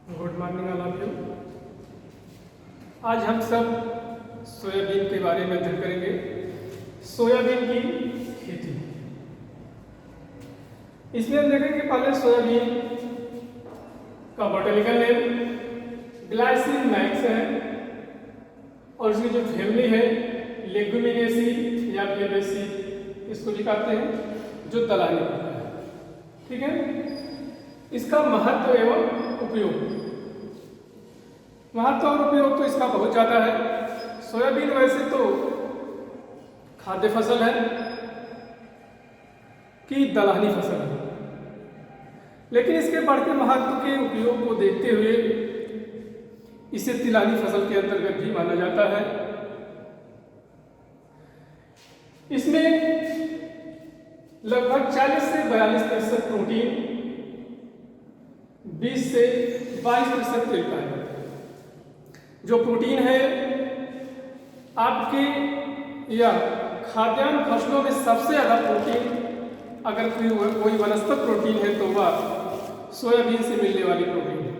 Good morning all of you. आज हम सब सोयाबीन के बारे में अध्ययन करेंगे। सोयाबीन की खेती, इसमें हम देखेंगे पहले सोयाबीन का बॉटनिकल नेम ग्लाइसिन मैक्स है और इसकी जो फैमिली है लेगुमिनेसी या फेबेसी, इसको भी कहते हैं, जो दलहनी होता है। ठीक है, इसका महत्व एवं उपयोग, महत्व और उपयोग तो इसका बहुत ज़्यादा है। सोयाबीन वैसे तो खाद्य फसल है कि दलहनी फसल है, लेकिन इसके बढ़ते महत्व के उपयोग को देखते हुए इसे तिलहनी फसल के अंतर्गत भी माना जाता है। इसमें लगभग 40 से 42% प्रोटीन, 20 से 22% तेल पाया जाता है। जो प्रोटीन है आपके या खाद्यान्न फसलों में सबसे ज़्यादा प्रोटीन अगर कोई वनस्पत प्रोटीन है तो वह सोयाबीन से मिलने वाली प्रोटीन है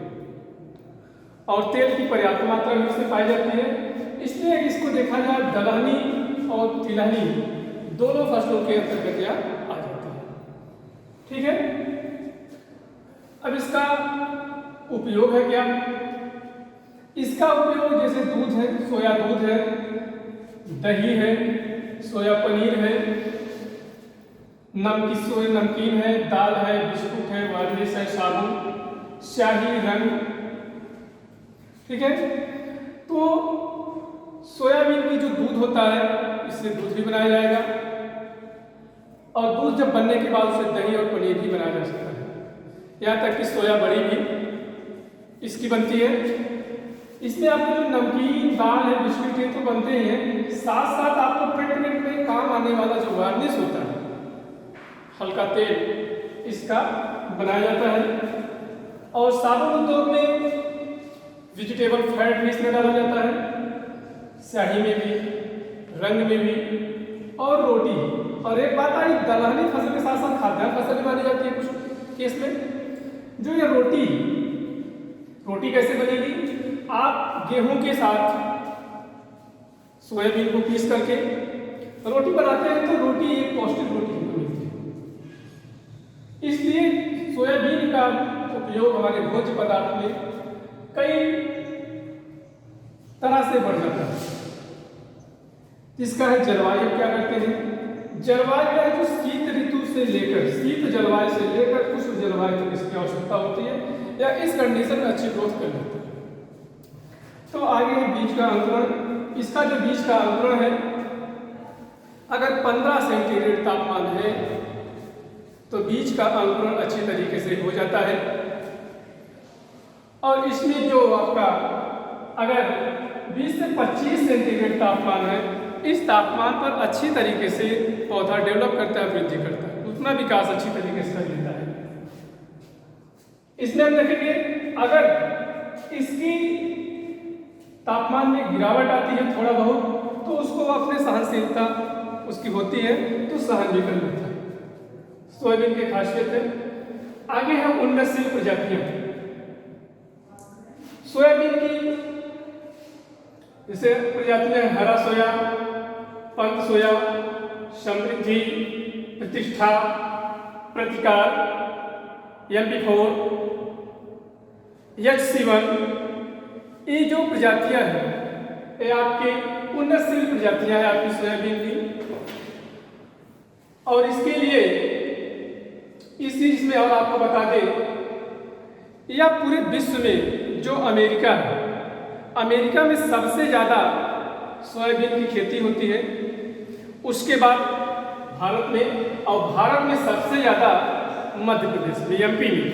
और तेल की पर्याप्त मात्रा में इसमें पाई जाती है। इसलिए इसको देखा जाए दलहनी और तिलहनी दोनों फसलों के अंतर्गत यह आ जाती है। ठीक है, अब इसका उपयोग है क्या? इसका उपयोग जैसे दूध है, सोया दूध है, दही है, सोया पनीर है, सोया नमकीन है, दाल है, बिस्कुट है, वार्निश है, साबुन, स्याही, रंग। ठीक है, तो सोयाबीन की जो दूध होता है इससे दूध भी बनाया जाएगा और दूध जब बनने के बाद उसे दही और पनीर भी बनाया जा सकता है। यहाँ तक कि सोया बड़ी भी इसकी बनती है। इसमें आपको जो नमकीन, दाल है, बिस्किट है तो बनते ही हैं, साथ साथ आपको पेट में काम आने वाला जो वार्निश होता है, हल्का तेल, इसका बनाया जाता है। और साबुन उद्योग में वेजिटेबल फैट भी इसमें डाला जाता है, स्याही में भी, रंग में भी और रोटी। और एक बात आई, दलहनी फसल के साथ साथ खाद्यान्न फसल भी मानी जाती है कुछ केस में। जो ये रोटी कैसे बनेगी? आप गेहूं के साथ सोयाबीन को पीस करके रोटी बनाते हैं तो रोटी एक पौष्टिक रोटी मिलती है। इसलिए सोयाबीन का उपयोग हमारे भोज्य पदार्थ में कई तरह से बढ़ जाता है। जिसका है जलवायु, क्या करते हैं, जलवायु है जो शीत ऋतु से लेकर, शीत जलवायु से लेकर उष्ण जलवायु तक इसकी आवश्यकता होती है या इस कंडीशन में अच्छी ग्रोथ कर लेते हैं। तो आगे है बीज का अंकुरण। इसका जो बीज का अंकुरण है, अगर 15 सेंटीग्रेड तापमान है तो बीज का अंकुरण अच्छी तरीके से हो जाता है। और इसमें जो आपका अगर 20 से 25 सेंटीग्रेड तापमान है, इस तापमान पर अच्छी तरीके से पौधा डेवलप करता है, वृद्धि करता है, उतना विकास अच्छी तरीके से कर लेता है। इसमें हम देखेंगे अगर इसकी तापमान में गिरावट आती है थोड़ा बहुत तो उसको अपने सहनशीलता उसकी होती है तो सहन भी कर लेता है। सोयाबीन की खासियत है। आगे है उन्नतशील प्रजातियां। सोयाबीन की जैसे प्रजातियां हरा सोया, पंत सोया, समृद्धि, प्रतिष्ठा, प्रतिकार, MP4, H7, ये जो प्रजातियां हैं ये आपके उन्नतशील प्रजातियां हैं आपकी सोयाबीन की। और इसके लिए इस चीज में और आपको बता दें, या पूरे विश्व में जो अमेरिका है, अमेरिका में सबसे ज़्यादा सोयाबीन की खेती होती है, उसके बाद भारत में, और भारत में सबसे ज़्यादा मध्य प्रदेश में, MP में।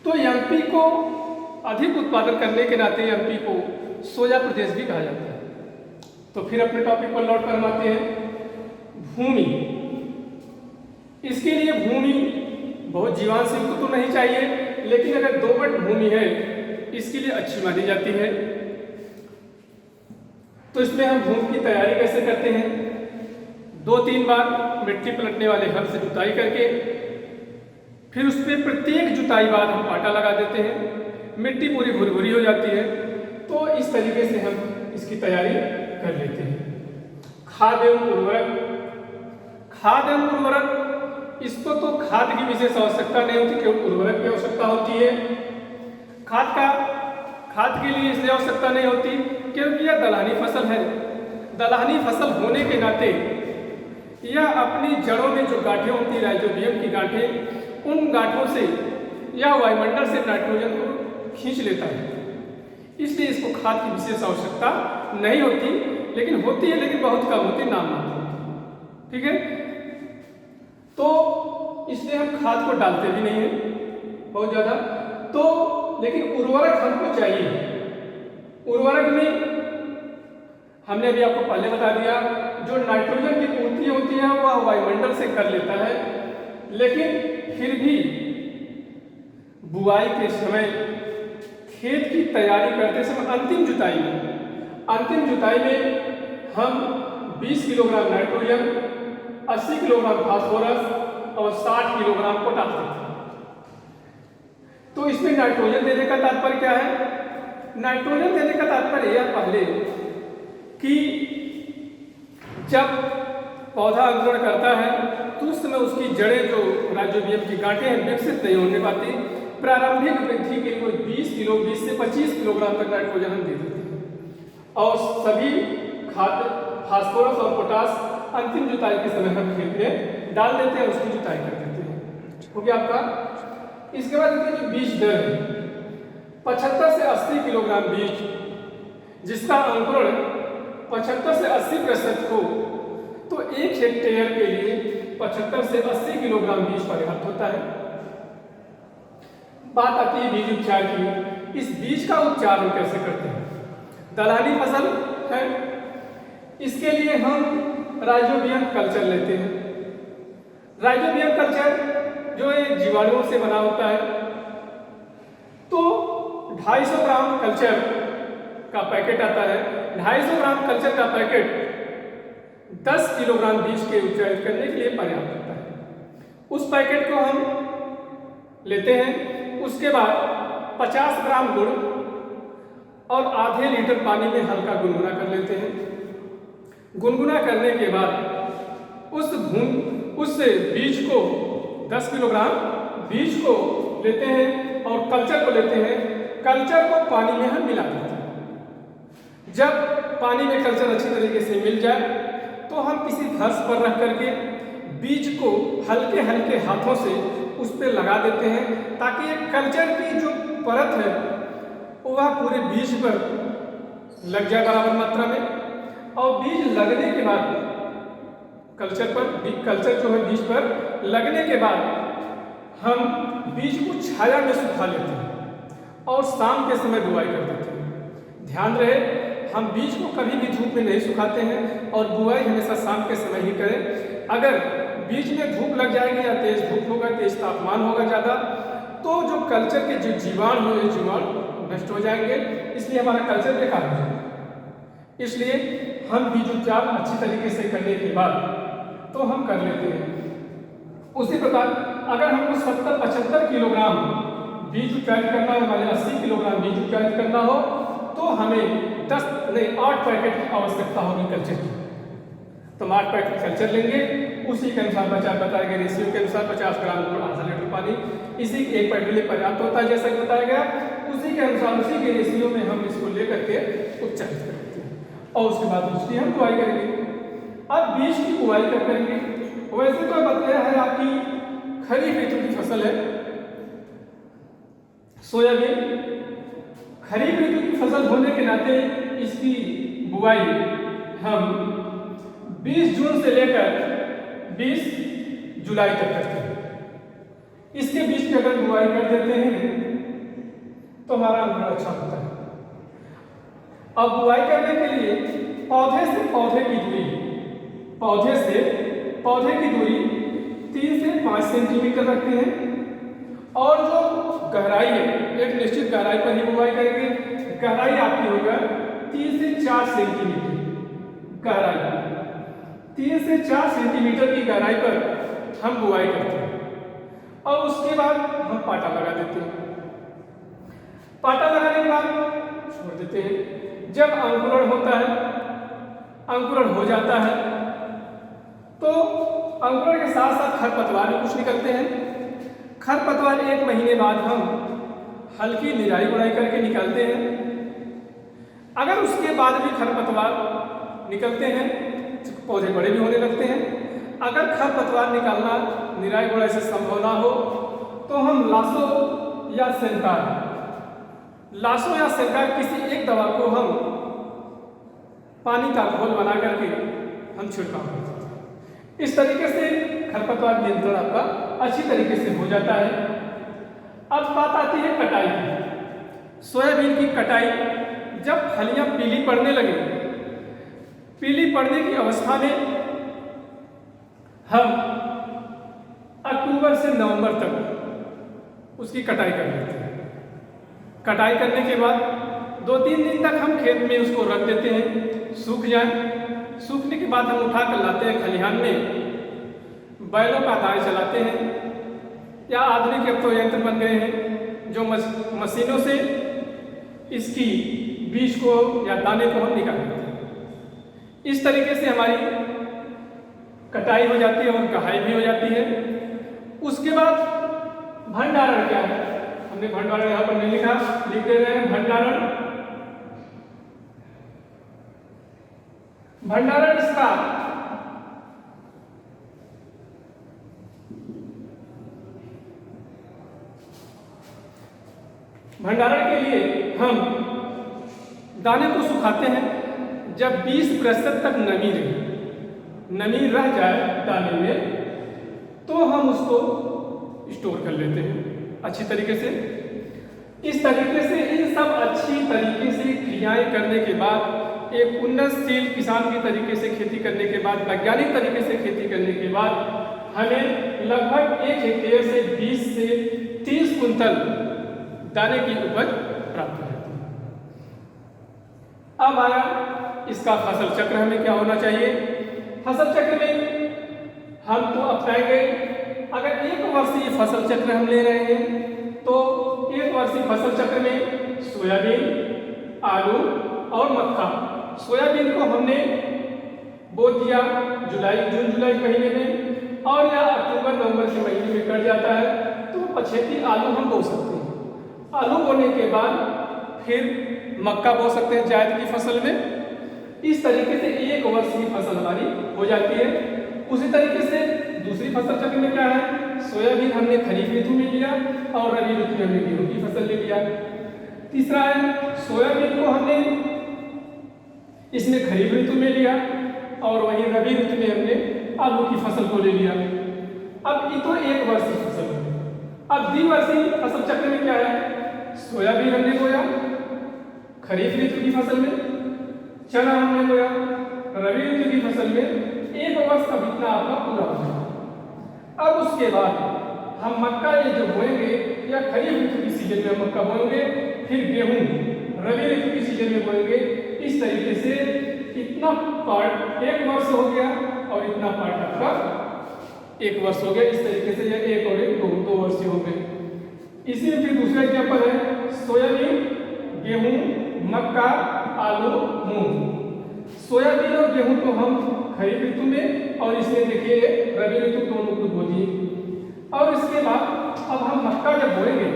तो MP को अधिक उत्पादन करने के नाते MP को सोया प्रदेश भी कहा जाता है। तो फिर अपने टॉपिक पर लौट कर आते हैं भूमि। इसके लिए भूमि बहुत जीवांश युक्त तो नहीं चाहिए, लेकिन अगर दोमट भूमि है इसके लिए अच्छी मानी जाती है। तो इसमें हम भूमि की तैयारी कैसे करते हैं? 2-3 बार मिट्टी पलटने वाले हल से जुताई करके फिर उस पर प्रत्येक जुताई बाद हम पाटा लगा देते हैं। मिट्टी पूरी भुरभुरी हो जाती है। तो इस तरीके से हम इसकी तैयारी कर लेते हैं। खाद एवं उर्वरक, खाद एवं उर्वरक, इसको तो खाद की विशेष आवश्यकता नहीं होती, केवल उर्वरक की आवश्यकता होती है। खाद के लिए इसलिए आवश्यकता नहीं होती क्योंकि यह दलहनी फसल है। दलहनी फसल होने के नाते यह अपनी जड़ों में जो गांठें होती है, राइजोबियम की गांठें, उन गांठों से यह वायुमंडल से नाइट्रोजन को खींच लेता है। इसलिए इसको खाद की विशेष आवश्यकता नहीं होती, लेकिन होती है, लेकिन बहुत कम होती, नाम मात्र होती। ठीक है, तो इसलिए हम खाद को डालते भी नहीं है बहुत ज़्यादा। तो लेकिन उर्वरक हमको चाहिए। उर्वरक में हमने अभी आपको पहले बता दिया, जो नाइट्रोजन की पूर्ति होती है वह वायुमंडल से कर लेता है, लेकिन फिर भी बुआई के समय, खेत की तैयारी करते समय, अंतिम जुताई में हम 20 किलोग्राम नाइट्रोजन, 80 किलोग्राम फास्फोरस और 60 किलोग्राम पोटाश देते हैं। तो इसमें नाइट्रोजन देने का तात्पर्य क्या है? नाइट्रोजन देने का तात्पर्य यह पहले कि जब पौधा अंकुरण करता है तो उस समय उसकी जड़ें, जो राइजोबियम की गांठें हैं, विकसित नहीं होने पाती। प्रारंभिक वृद्धि के लिए 20 से 25 किलोग्राम तक नाइट्रोजन हम दे देते हैं, और सभी खाद फास्फोरस और पोटाश अंतिम जुताई के समय हम खेत में डाल देते हैं, उसकी जुताई कर देते हैं। हो गया आपका। इसके बाद देखिए जो बीज दर है, 75 से 80 किलोग्राम बीज, जिसका अंकुरण 75 से 80% हो, तो 1 हेक्टेयर के लिए 75 से 80 किलोग्राम बीज पर्याप्त होता है। बात आती है बीज उपचार की। इस बीज का उपचार हम कैसे करते हैं? दलहनी फसल है, इसके लिए हम राइजोबियम कल्चर लेते हैं। राइजोबियम कल्चर जो है जीवाणुओं से बना होता है। तो 250 ग्राम कल्चर का पैकेट आता है। 250 ग्राम कल्चर का पैकेट 10 किलोग्राम बीज के उपचारित करने के लिए पर्याप्त होता है। उस पैकेट को हम लेते हैं। उसके बाद 50 ग्राम गुड़ और आधे लीटर पानी में हल्का गुनगुना कर लेते हैं। गुनगुना करने के बाद उस बीज को 10 किलोग्राम बीज को लेते हैं और कल्चर को लेते हैं। कल्चर को पानी में हम मिला देते हैं। जब पानी में कल्चर अच्छी तरीके से मिल जाए तो हम किसी फर्श पर रख करके बीज को हल्के हल्के हाथों से उस पर लगा देते हैं, ताकि ये कल्चर की जो परत है वह पूरे बीज पर लग जाए बराबर मात्रा में। और बीज लगने के बाद कल्चर जो है बीज पर लगने के बाद हम बीज को छाया में सुखा लेते हैं और शाम के समय बुआई कर देते हैं। ध्यान रहे, हम बीज को कभी भी धूप में नहीं सुखाते हैं और बुआई हमेशा शाम के समय ही करें। अगर बीज में धूप लग जाएगी या तेज धूप होगा, तेज तापमान होगा ज़्यादा, तो जो कल्चर के जो जीवाणु हैं, जीवाणु नष्ट हो जाएंगे, इसलिए हमारा कल्चर बेकार हो जाएगा। इसलिए हम बीज उपचार अच्छी तरीके से करने के बाद तो हम कर लेते हैं। उसी प्रकार अगर हमको 70-75 किलोग्राम बीज उपचारित करना हो, हमारे 80 किलोग्राम बीज उपचारित करना हो, तो हमें 8 पैकेट की आवश्यकता होगी कल्चर की। तो 8 पैकेट कल्चर लेंगे, उसी के अनुसार बताया गया रेशियो के अनुसार 50 ग्राम गुड़, आधा लीटर पानी, इसी 1 पैकेट लिए पर्याप्त होता है जैसा कि बताया गया। उसी के अनुसार, उसी के रेशियो में हम इसको लेकर के उपचारित करते हैं और उसके बाद उसकी हम बुआई करेंगे। अब बीज की बुआई कब करेंगे? वैसे तो बताया है आपकी खरीफ ऋतु की फसल है सोयाबीन। खरीफ ऋतु की फसल होने के नाते इसकी बुआई हम 20 जून से लेकर 20 जुलाई तक करते हैं। इसके बीच में अगर बुआई कर देते हैं तो हमारा अंकुरण अच्छा होता है। अब बुआई करने के लिए पौधे से पौधे की दूरी 3 से 5 सेंटीमीटर रखते हैं और जो गहराई है, एक निश्चित गहराई पर ही बुआई करेंगे। गहराई आपकी होगा 3 से 4 सेंटीमीटर गहराई। 3 से 4 सेंटीमीटर की गहराई पर हम बुआई करते हैं और उसके बाद हम पाटा लगा देते हैं। पाटा लगाने के बाद छोड़ देते हैं। जब अंकुरण होता है, अंकुरण हो जाता है, तो अंकुरण के साथ साथ खरपतवार भी कुछ निकलते हैं। खरपतवार 1 महीने बाद हम हल्की निराई गुड़ाई करके निकालते हैं। अगर उसके बाद भी खरपतवार निकलते हैं तो पौधे बड़े भी होने लगते हैं। अगर खरपतवार निकालना निराई गुड़ाई से संभव ना हो तो हम लासो या सेंकार किसी एक दवा को हम पानी का घोल बना करके हम छिड़काव करते हैं। इस तरीके से खरपतवार नियंत्रण आपका अच्छी तरीके से हो जाता है। अब बात आती है कटाई की। सोयाबीन की कटाई जब फलियां पीली पड़ने लगे, पीली पड़ने की अवस्था में हम अक्टूबर से नवंबर तक उसकी कटाई कर लेते हैं। कटाई करने के बाद 2-3 दिन तक हम खेत में उसको रख देते हैं, सूख जाए। सूखने के बाद हम उठा कर लाते हैं खलिहान में, बैलों का दाएं चलाते हैं या आधुनिक अब तो यंत्र बन गए हैं जो मशीनों से इसकी बीज को या दाने को हम निकाल देते हैं। इस तरीके से हमारी कटाई हो जाती है और गहाई भी हो जाती है। उसके बाद भंडारण क्या है, हमने भंडारण यहाँ पर नहीं लिखा, लिख दे रहे हैं भंडारण इसका भंडारण के लिए हम दाने को सुखाते हैं। जब 20% तक नमी रह जाए दाने में तो हम उसको स्टोर कर लेते हैं अच्छी तरीके से। इस तरीके से इन सब अच्छी तरीके से क्रियाएं करने के बाद, एक उन्नतशील किसान के तरीके से खेती करने के बाद, वैज्ञानिक तरीके से खेती करने के बाद हमें लगभग 1 हेक्टेयर से 20 से 30 कुंतल दाने की उपज प्राप्त हो जाती है। अब आया इसका फसल चक्र, हमें क्या होना चाहिए। फसल चक्र में हम तो अपनाएंगे, अगर 1 वर्षीय फसल चक्र हम ले रहे हैं तो 1 वर्षीय फसल चक्र में सोयाबीन, आलू और मक्का। सोयाबीन को हमने बो दिया जून जुलाई महीने में और या अक्टूबर नवंबर के महीने में कट जाता है तो पछेती आलू हम बो सकते हैं। आलू बोने के बाद फिर मक्का बो सकते हैं जायद की फसल में। इस तरीके से 1 वर्षीय फसल हमारी हो जाती है। उसी तरीके से दूसरी फसल चक्र में क्या है, सोयाबीन हमने खरीफ ऋतु में लिया और रबी ऋतु में हमने गेहूं की फसल ले लिया। तीसरा है सोयाबीन को हमने इसमें खरीफ ऋतु में लिया और वहीं रबी ऋतु में हमने आलू की फसल को ले लिया। अब ये तो 1 वर्षीय फसल है। अब द्विवर्षीय फसल चक्र में क्या है, सोयाबीन हमने बोया खरीफ ऋतु की फसल में, चना हमने बोया रबी ऋतु की फसल में। 1 वर्ष का इतना आपका पूरा हो जाएगा। अब उसके बाद हम मक्का ये जो बोएंगे या खरीफ ऋतु की सीजन में मक्का बोएंगे, फिर गेहूं रबी ऋतु की सीजन में बोएंगे। इस तरीके से इतना पार्ट 1 वर्ष हो गया और इतना पार्ट आपका 1 वर्ष हो गया। इस तरीके से यह 1 और 1 2 वर्ष हो गए। इसी में फिर दूसरा एग्जाम्पल है सोयाबीन, गेहूं, मक्का, आलू, मूंग। सोयाबीन और गेहूं को हम खरीफ ऋतु में और इसमें देखिए रबी ऋतु दोनों को बो दिए। और इसके बाद अब हम मक्का जब बोएंगे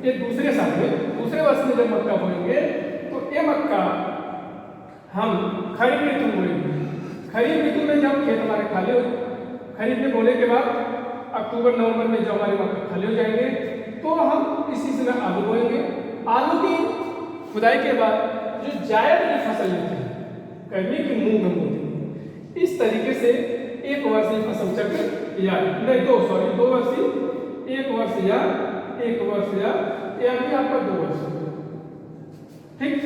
ये दूसरे साल में, दूसरे वर्ष में जब मक्का बोएंगे तो ये मक्का हम खरीफ ऋतु में बोएंगे। खरीफ ऋतु में जब खेत हमारे खाली हो, खरीफ में बोने के बाद अक्टूबर नवंबर में जब हमारे मक्का खाली हो जाएंगे तो हम इसी समय आलू बोएंगे। आलू की खुदाई के बाद जो जायद की फसल लेते हैं, गर्मी की मूंग हम बोते हैं। इस तरीके से 1 वर्षीय फसल चक्र या नहीं 2 वर्षीय, 1 वर्ष या 1 वर्ष या भी आपका 2 वर्ष। ठीक।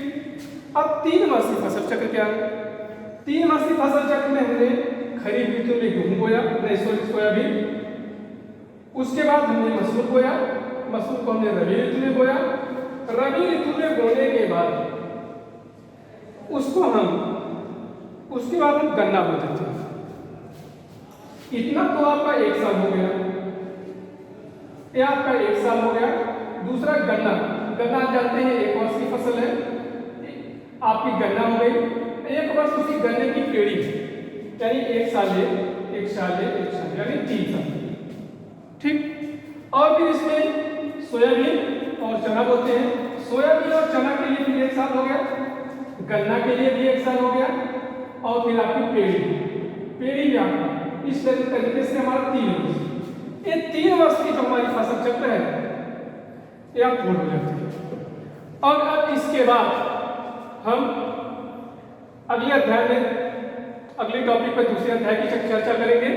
अब 3 वर्षीय फसल चक्र क्या है। 3 वर्षीय फसल चक्र में हमने खरीफ ऋतु में गेहूं बोया, नहीं सोयाबीन। उसके बाद हमने मसूर बोया, मसूर को हमने रबी ऋतु में बोया। रबी ऋतु में बोने के बाद उसके बाद हम गन्ना बो देते हैं। इतना तो आपका 1 साल हो गया, ये आपका 1 साल हो गया। दूसरा गन्ना आप जानते हैं एक वर्ष की फसल है, आपकी गन्ना हो गई, एक वर्ष उसी गन्ने की पेड़ी यानी एक साल यानी 3 साल। ठीक, और फिर इसमें सोयाबीन और चना बोलते हैं। सोयाबीन और चना के लिए भी 1 साल हो गया, गन्ना के लिए भी 1 साल हो गया, और फिर आपकी पेड़ी भी आपकी इस तरीके से हमारा 3 वर्ष, ये 3 वर्ष की जो हमारी फसल चक्र है ये आप पूर्ण हो जाती है। और अब इसके बाद हम अगले अध्याय में अगले टॉपिक पर दूसरे अध्याय की चर्चा करेंगे।